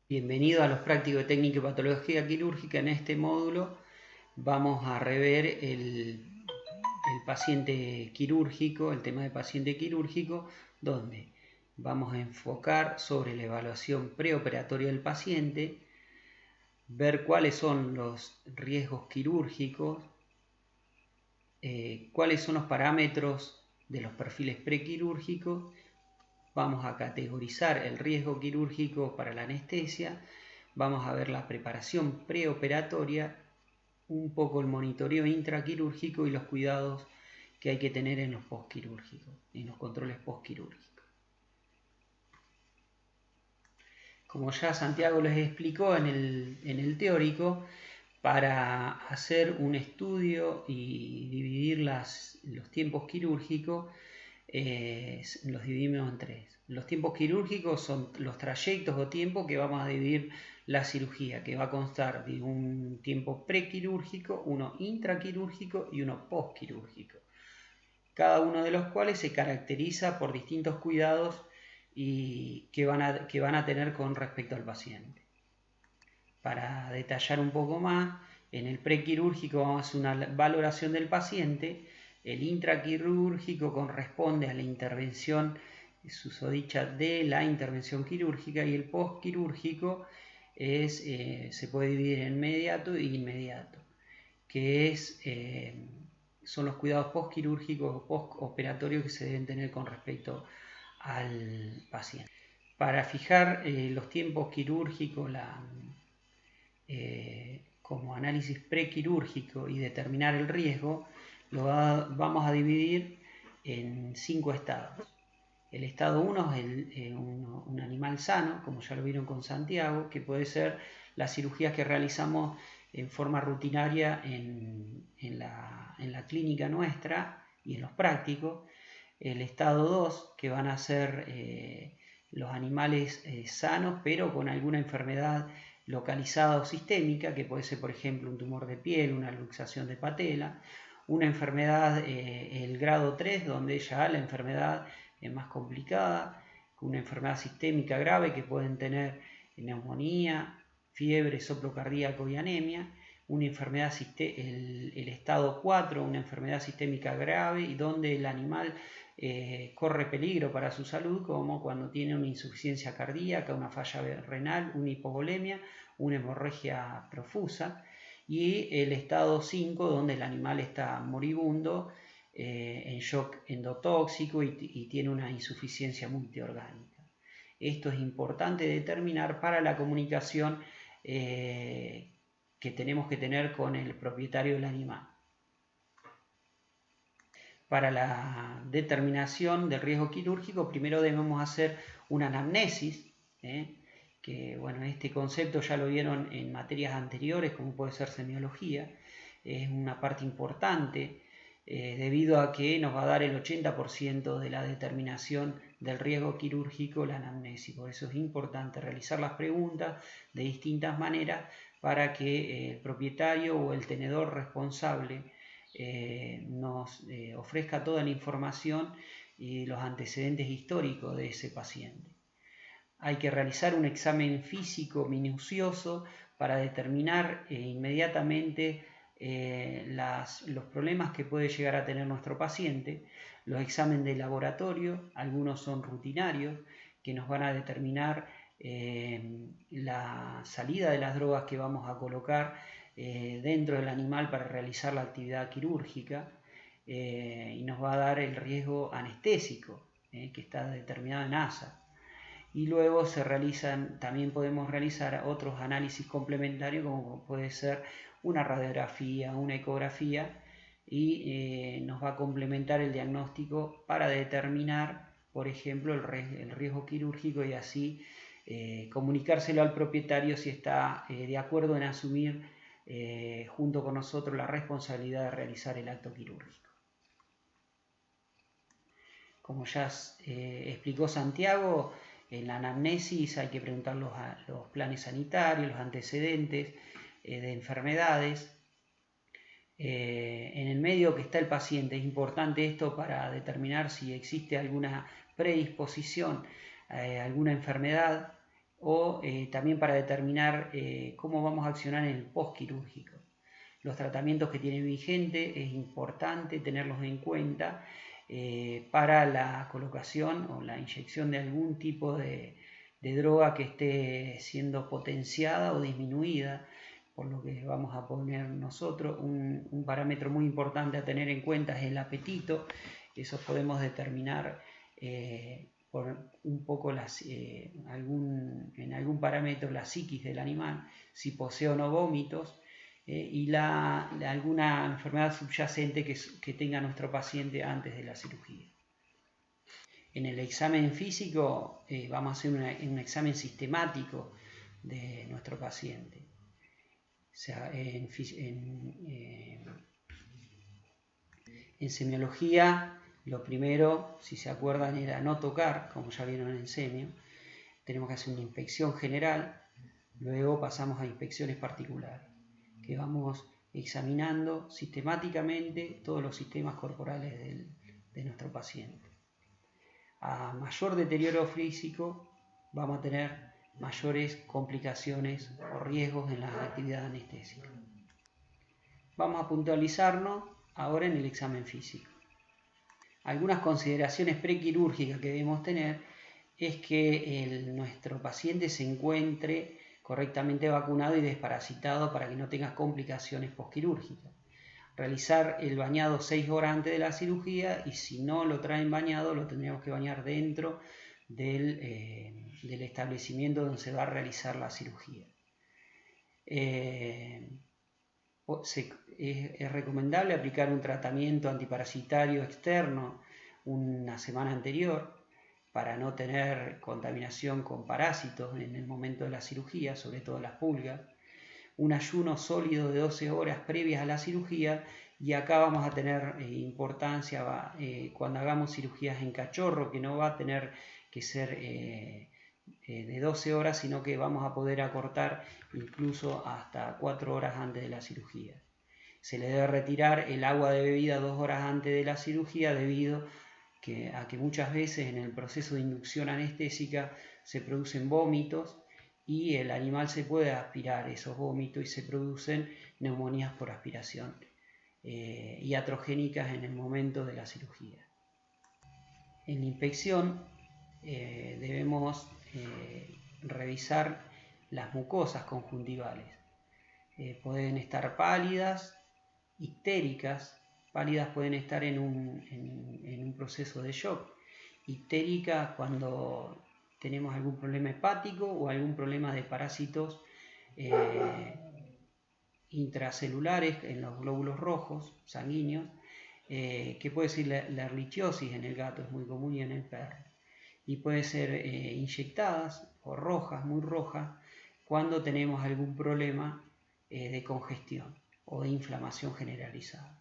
Bienvenido a los prácticos de técnica y patología quirúrgica. En este módulo vamos a rever el paciente quirúrgico, el tema de paciente quirúrgico, donde vamos a enfocar sobre la evaluación preoperatoria del paciente, ver cuáles son los riesgos quirúrgicos, cuáles son los parámetros de los perfiles prequirúrgicos. Vamos a categorizar el riesgo quirúrgico para la anestesia, vamos a ver la preparación preoperatoria, un poco el monitoreo intraquirúrgico y los cuidados que hay que tener en los postquirúrgicos, en los controles postquirúrgicos. Como ya Santiago les explicó en el teórico, para hacer un estudio y dividir los tiempos quirúrgicos, los dividimos en tres. Los tiempos quirúrgicos son los trayectos o tiempos que vamos a dividir la cirugía, que va a constar de un tiempo prequirúrgico, uno intraquirúrgico y uno postquirúrgico, cada uno de los cuales se caracteriza por distintos cuidados y que van a tener con respecto al paciente. Para detallar un poco más, en el prequirúrgico vamos a hacer una valoración del paciente. El intraquirúrgico corresponde a la intervención susodicha de la intervención quirúrgica, y el postquirúrgico se puede dividir en mediato e inmediato, que son los cuidados postquirúrgicos o postoperatorios que se deben tener con respecto al paciente. Para fijar los tiempos quirúrgicos, como análisis prequirúrgico, y determinar el riesgo, vamos a dividir en 5 estados. El estado 1 es un animal sano, como ya lo vieron con Santiago, que puede ser las cirugías que realizamos en forma rutinaria en la clínica nuestra y en los prácticos. El estado 2, que van a ser los animales sanos, pero con alguna enfermedad localizada o sistémica, que puede ser, por ejemplo, un tumor de piel, una luxación de patela, una enfermedad, el grado 3, donde ya la enfermedad es más complicada, una enfermedad sistémica grave que pueden tener neumonía, fiebre, soplo cardíaco y anemia. Una enfermedad, el estado 4, una enfermedad sistémica grave y donde el animal corre peligro para su salud, como cuando tiene una insuficiencia cardíaca, una falla renal, una hipovolemia, una hemorragia profusa. Y el estado 5, donde el animal está moribundo, en shock endotóxico y tiene una insuficiencia multiorgánica. Esto es importante determinar para la comunicación que tenemos que tener con el propietario del animal. Para la determinación del riesgo quirúrgico, primero debemos hacer una anamnesis, que bueno, este concepto ya lo vieron en materias anteriores, como puede ser semiología. Es una parte importante debido a que nos va a dar el 80% de la determinación del riesgo quirúrgico, la anamnesis. Por eso es importante realizar las preguntas de distintas maneras para que el propietario o el tenedor responsable nos ofrezca toda la información y los antecedentes históricos de ese paciente. Hay que realizar un examen físico minucioso para determinar inmediatamente los problemas que puede llegar a tener nuestro paciente. Los exámenes de laboratorio, algunos son rutinarios, que nos van a determinar la salida de las drogas que vamos a colocar dentro del animal para realizar la actividad quirúrgica, y nos va a dar el riesgo anestésico, que está determinado en ASA. Y luego también podemos realizar otros análisis complementarios, como puede ser una radiografía, una ecografía, y nos va a complementar el diagnóstico para determinar, por ejemplo, el riesgo quirúrgico, y así comunicárselo al propietario si está de acuerdo en asumir junto con nosotros la responsabilidad de realizar el acto quirúrgico. Como ya explicó Santiago, en la anamnesis hay que preguntar los planes sanitarios, los antecedentes de enfermedades. En el medio que está el paciente, es importante esto para determinar si existe alguna predisposición a alguna enfermedad o también para determinar cómo vamos a accionar en el postquirúrgico. Los tratamientos que tienen vigente es importante tenerlos en cuenta para la colocación o la inyección de algún tipo de droga que esté siendo potenciada o disminuida, por lo que vamos a poner nosotros. Un parámetro muy importante a tener en cuenta es el apetito. Eso podemos determinar por un poco en algún parámetro la psiquis del animal, si posee o no vómitos, y alguna enfermedad subyacente que tenga nuestro paciente antes de la cirugía. En el examen físico vamos a hacer un examen sistemático de nuestro paciente. O sea, en semiología, lo primero, si se acuerdan, era no tocar, como ya vieron en el semio. Tenemos que hacer una inspección general, luego pasamos a inspecciones particulares, que vamos examinando sistemáticamente todos los sistemas corporales de nuestro paciente. A mayor deterioro físico vamos a tener mayores complicaciones o riesgos en la actividad anestésica. Vamos a puntualizarnos ahora en el examen físico. Algunas consideraciones prequirúrgicas que debemos tener es que nuestro paciente se encuentre correctamente vacunado y desparasitado para que no tenga complicaciones postquirúrgicas. Realizar el bañado 6 horas antes de la cirugía, y si no lo traen bañado, lo tendríamos que bañar dentro del establecimiento donde se va a realizar la cirugía. Es recomendable aplicar un tratamiento antiparasitario externo una semana anterior para no tener contaminación con parásitos en el momento de la cirugía, sobre todo las pulgas. Un ayuno sólido de 12 horas previas a la cirugía, y acá vamos a tener importancia cuando hagamos cirugías en cachorro, que no va a tener que ser de 12 horas, sino que vamos a poder acortar incluso hasta 4 horas antes de la cirugía. Se le debe retirar el agua de bebida 2 horas antes de la cirugía, debido a que muchas veces en el proceso de inducción anestésica se producen vómitos y el animal se puede aspirar esos vómitos y se producen neumonías por aspiración iatrogénicas en el momento de la cirugía. En la inspección debemos revisar las mucosas conjuntivales. Pueden estar pálidas, ictéricas. Pálidas pueden estar en un proceso de shock. Ictérica cuando tenemos algún problema hepático o algún problema de parásitos intracelulares en los glóbulos rojos sanguíneos, que puede ser la erlichiosis en el gato, es muy común, y en el perro. Y puede ser inyectadas o rojas, muy rojas, cuando tenemos algún problema de congestión o de inflamación generalizada.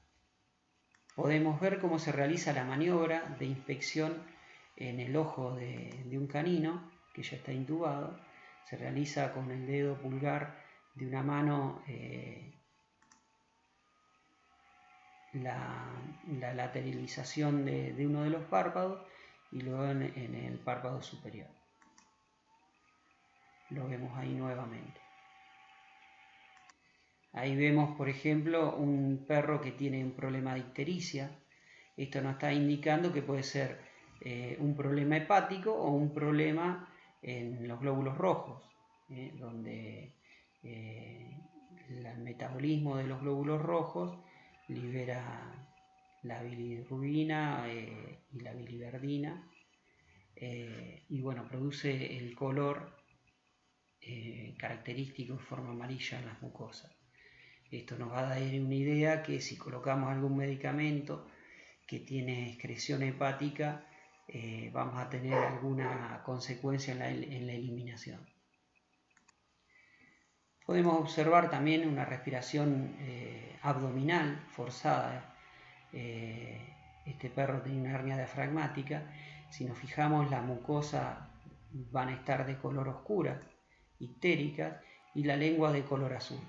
Podemos ver cómo se realiza la maniobra de inspección en el ojo de un canino que ya está intubado. Se realiza con el dedo pulgar de una mano la lateralización de uno de los párpados, y luego en el párpado superior. Lo vemos ahí nuevamente. Ahí vemos, por ejemplo, un perro que tiene un problema de ictericia. Esto nos está indicando que puede ser un problema hepático o un problema en los glóbulos rojos, donde el metabolismo de los glóbulos rojos libera la bilirrubina y la biliverdina, y bueno, produce el color característico en forma amarilla en las mucosas. Esto nos va a dar una idea que si colocamos algún medicamento que tiene excreción hepática, vamos a tener alguna consecuencia en la eliminación. Podemos observar también una respiración abdominal forzada. Este perro tiene una hernia diafragmática. Si nos fijamos, las mucosas van a estar de color oscura, ictéricas, y la lengua de color azul.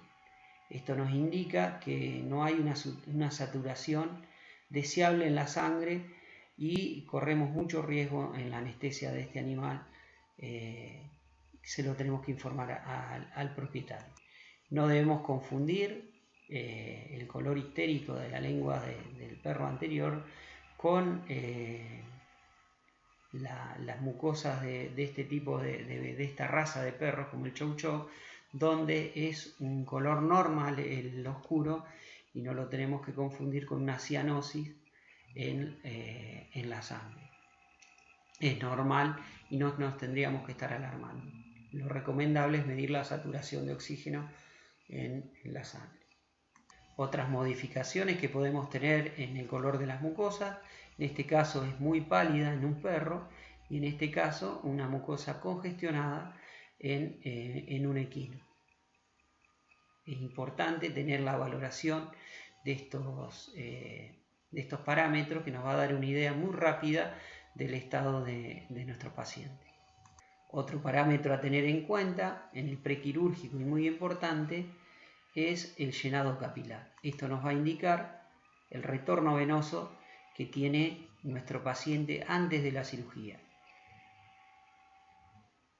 Esto nos indica que no hay una saturación deseable en la sangre, y corremos mucho riesgo en la anestesia de este animal se lo tenemos que informar al propietario. No debemos confundir el color ictérico de la lengua del perro anterior con las mucosas de este tipo de esta raza de perros, como el chow chow, donde es un color normal el oscuro y no lo tenemos que confundir con una cianosis en la sangre. Es normal y no nos tendríamos que estar alarmando. Lo recomendable es medir la saturación de oxígeno en la sangre. Otras modificaciones que podemos tener en el color de las mucosas, en este caso es muy pálida en un perro y en este caso una mucosa congestionada en un equino. Es importante tener la valoración de estos parámetros que nos va a dar una idea muy rápida del estado de nuestro paciente. Otro parámetro a tener en cuenta en el prequirúrgico y muy importante es el llenado capilar. Esto nos va a indicar el retorno venoso que tiene nuestro paciente antes de la cirugía.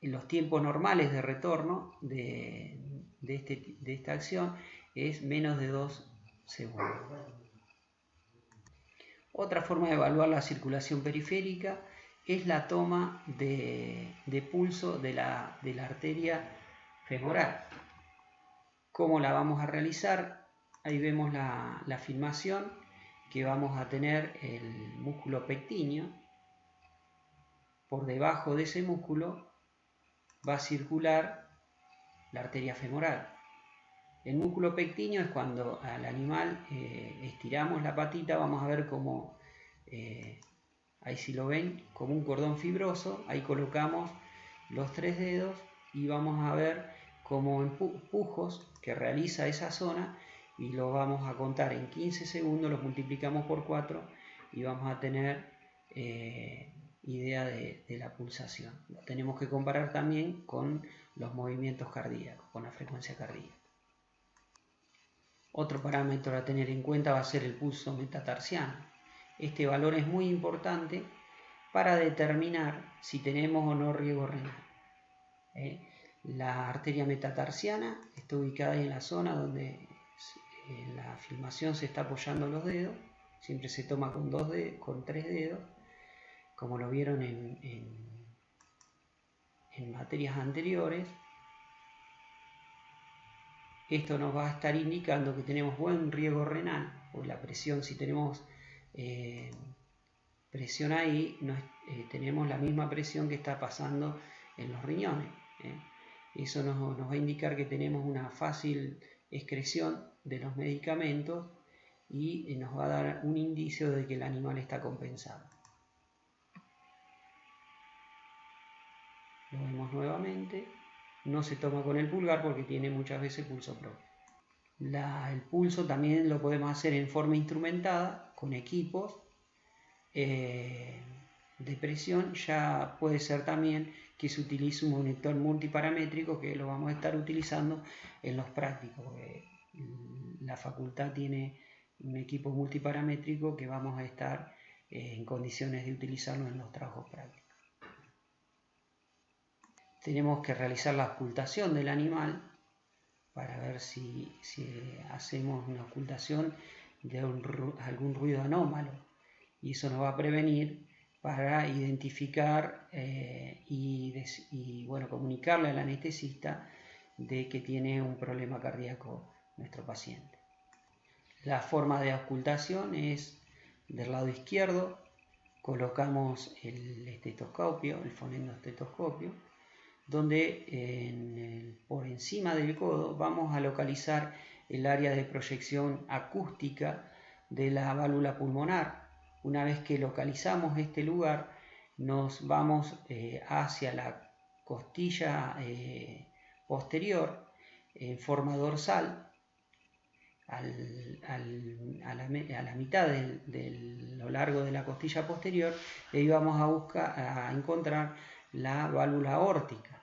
En los tiempos normales de retorno de esta acción es menos de 2 segundos. Otra forma de evaluar la circulación periférica es la toma de pulso de la arteria femoral. ¿Cómo la vamos a realizar? Ahí vemos la filmación que vamos a tener el músculo pectíneo. Por debajo de ese músculo va a circular la arteria femoral. El músculo pectíneo es cuando al animal estiramos la patita, vamos a ver como, ahí si lo ven, como un cordón fibroso, ahí colocamos los 3 dedos y vamos a ver como empujos que realiza esa zona y lo vamos a contar en 15 segundos, los multiplicamos por 4 y vamos a tener idea de la pulsación. Lo tenemos que comparar también con los movimientos cardíacos, con la frecuencia cardíaca. Otro parámetro a tener en cuenta va a ser el pulso metatarsiano. Este valor es muy importante para determinar si tenemos o no riesgo renal. La arteria metatarsiana está ubicada en la zona donde en la filmación se está apoyando los dedos. Siempre se toma con 3 dedos, como lo vieron en materias anteriores. Esto nos va a estar indicando que tenemos buen riesgo renal, o la presión, si tenemos presión ahí, tenemos la misma presión que está pasando en los riñones. Eso nos va a indicar que tenemos una fácil excreción de los medicamentos y nos va a dar un indicio de que el animal está compensado. Lo vemos nuevamente. No se toma con el pulgar porque tiene muchas veces pulso propio. El pulso también lo podemos hacer en forma instrumentada con equipos de presión. Ya puede ser también que se utilice un monitor multiparamétrico, que lo vamos a estar utilizando en los prácticos. La facultad tiene un equipo multiparamétrico que vamos a estar en condiciones de utilizarlo en los trabajos prácticos. Tenemos que realizar la ocultación del animal para ver si hacemos una ocultación de algún ruido anómalo, y eso nos va a prevenir para identificar y comunicarle al anestesista de que tiene un problema cardíaco nuestro paciente. La forma de ocultación es del lado izquierdo, colocamos el estetoscopio, el fonendostetoscopio, donde por encima del codo vamos a localizar el área de proyección acústica de la válvula pulmonar. Una vez que localizamos este lugar, nos vamos hacia la costilla posterior en forma dorsal, a la mitad de lo largo de la costilla posterior, y ahí vamos a encontrar la válvula aórtica.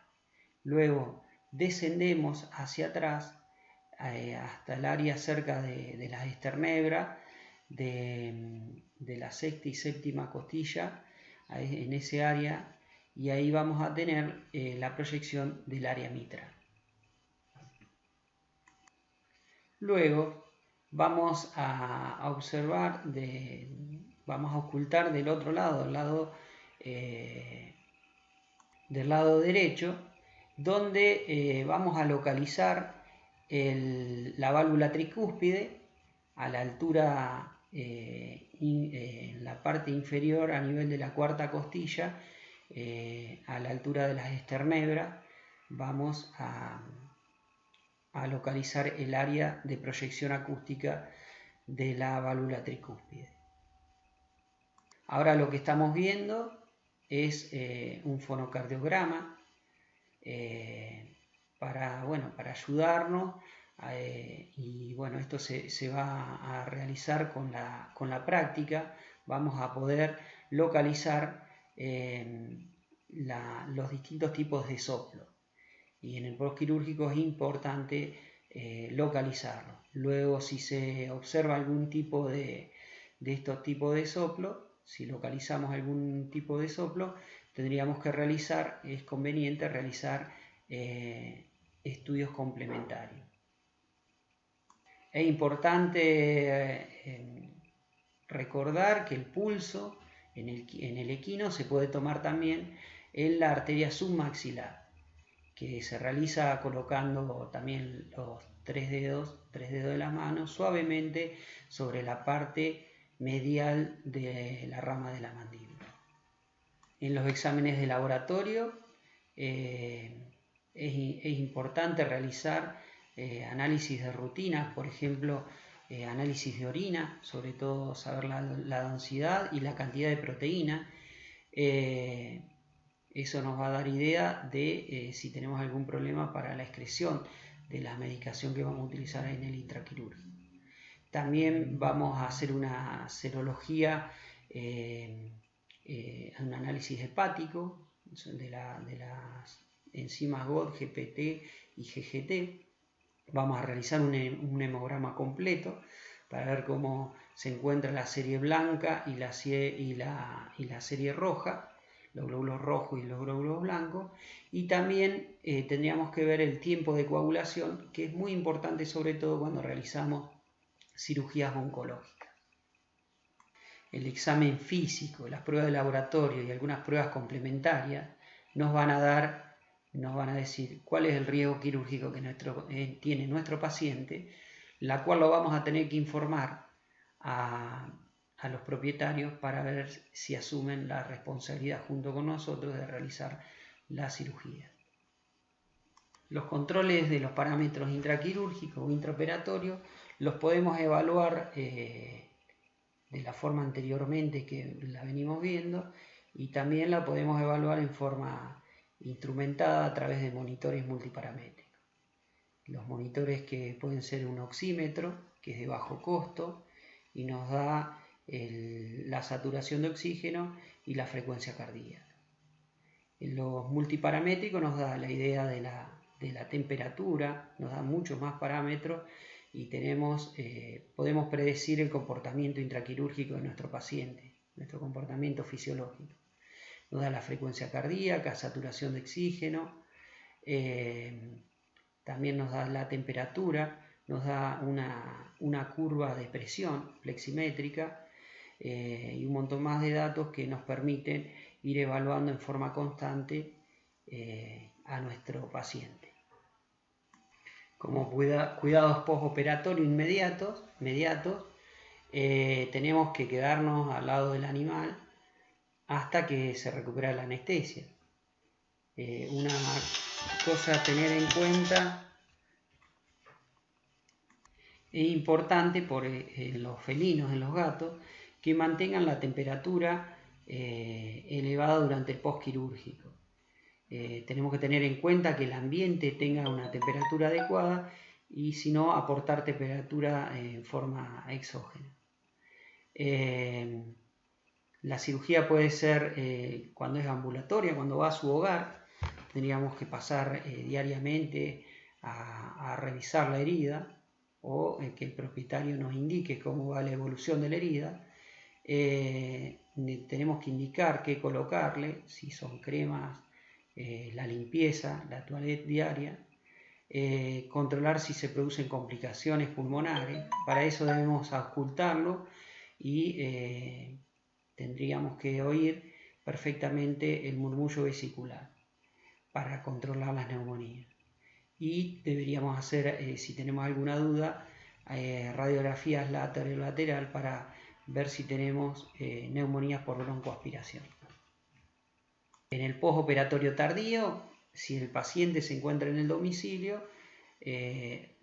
Luego descendemos hacia atrás hasta el área cerca de las esternebras de la sexta y séptima costilla. En ese área y ahí vamos a tener la proyección del área mitral. Luego vamos a observar, vamos a ocultar del otro lado, del lado derecho, donde vamos a localizar la válvula tricúspide a la altura, en la parte inferior a nivel de la cuarta costilla, a la altura de las esternebras. Vamos a localizar el área de proyección acústica de la válvula tricúspide. Ahora lo que estamos viendo es un fonocardiograma para ayudarnos, y bueno, esto se va a realizar con la práctica. Vamos a poder localizar los distintos tipos de soplo, y en el postquirúrgico es importante localizarlo. Luego, si se observa algún tipo de estos tipos de soplo, si localizamos algún tipo de soplo, tendríamos que es conveniente realizar estudios complementarios. Es importante recordar que el pulso en el equino se puede tomar también en la arteria submaxilar, que se realiza colocando también los tres dedos de la mano suavemente sobre la parte medial de la rama de la mandíbula. En los exámenes de laboratorio es importante realizar análisis de rutina, por ejemplo, análisis de orina, sobre todo saber la densidad y la cantidad de proteína. Eso nos va a dar idea de si tenemos algún problema para la excreción de la medicación que vamos a utilizar en el intraquirúrgico. También vamos a hacer una serología, un análisis hepático de las enzimas GOT, GPT y GGT. Vamos a realizar un hemograma completo para ver cómo se encuentra la serie blanca y la serie roja, los glóbulos rojos y los glóbulos blancos. Y también tendríamos que ver el tiempo de coagulación, que es muy importante, sobre todo cuando realizamos cirugías oncológicas. El examen físico, las pruebas de laboratorio y algunas pruebas complementarias nos van a decir cuál es el riesgo quirúrgico que tiene nuestro paciente, la cual lo vamos a tener que informar a los propietarios para ver si asumen la responsabilidad junto con nosotros de realizar la cirugía. Los controles de los parámetros intraquirúrgicos o intraoperatorios los podemos evaluar de la forma anteriormente que la venimos viendo, y también la podemos evaluar en forma instrumentada a través de monitores multiparamétricos. Los monitores que pueden ser un oxímetro, que es de bajo costo y nos da la saturación de oxígeno y la frecuencia cardíaca. Los multiparamétricos nos da la idea de la temperatura, nos da muchos más parámetros y podemos predecir el comportamiento intraquirúrgico de nuestro paciente, nuestro comportamiento fisiológico. Nos da la frecuencia cardíaca, saturación de oxígeno, también nos da la temperatura, nos da una curva de presión fleximétrica y un montón más de datos que nos permiten ir evaluando en forma constante a nuestro paciente. Como cuidados postoperatorios inmediatos, tenemos que quedarnos al lado del animal hasta que se recupera la anestesia. Una cosa a tener en cuenta, es importante en los felinos, en los gatos, que mantengan la temperatura elevada durante el postquirúrgico. Tenemos que tener en cuenta que el ambiente tenga una temperatura adecuada y si no, aportar temperatura en forma exógena. La cirugía puede ser cuando es ambulatoria, cuando va a su hogar. Tendríamos que pasar diariamente a revisar la herida, o que el propietario nos indique cómo va la evolución de la herida. tenemos que indicar qué colocarle, si son cremas, la limpieza, la toilette diaria, controlar si se producen complicaciones pulmonares. Para eso debemos auscultarlo y tendríamos que oír perfectamente el murmullo vesicular para controlar las neumonías. Y deberíamos hacer, si tenemos alguna duda, radiografías lateral para ver si tenemos neumonías por broncoaspiración. En el postoperatorio tardío, si el paciente se encuentra en el domicilio,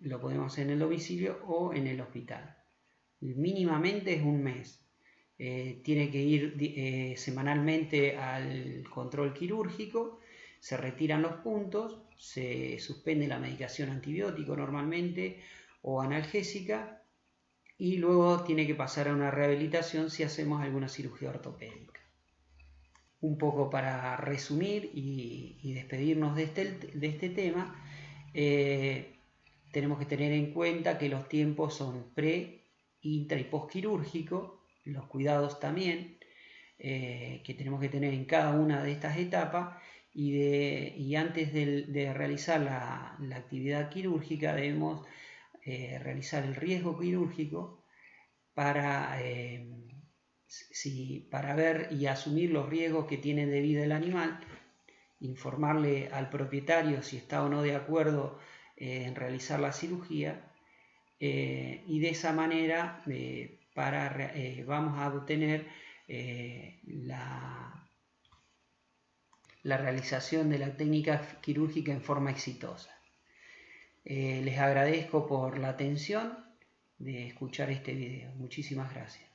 lo podemos hacer en el domicilio o en el hospital. Mínimamente es un mes. Tiene que ir semanalmente al control quirúrgico, se retiran los puntos, se suspende la medicación antibiótico normalmente o analgésica y luego tiene que pasar a una rehabilitación si hacemos alguna cirugía ortopédica. Un poco para resumir y despedirnos de este tema, tenemos que tener en cuenta que los tiempos son pre, intra y postquirúrgico, los cuidados también que tenemos que tener en cada una de estas etapas y antes de realizar la actividad quirúrgica debemos realizar el riesgo quirúrgico para ver y asumir los riesgos que tiene de vida el animal, informarle al propietario si está o no de acuerdo en realizar la cirugía y de esa manera vamos a obtener la realización de la técnica quirúrgica en forma exitosa. Les agradezco por la atención de escuchar este video. Muchísimas gracias.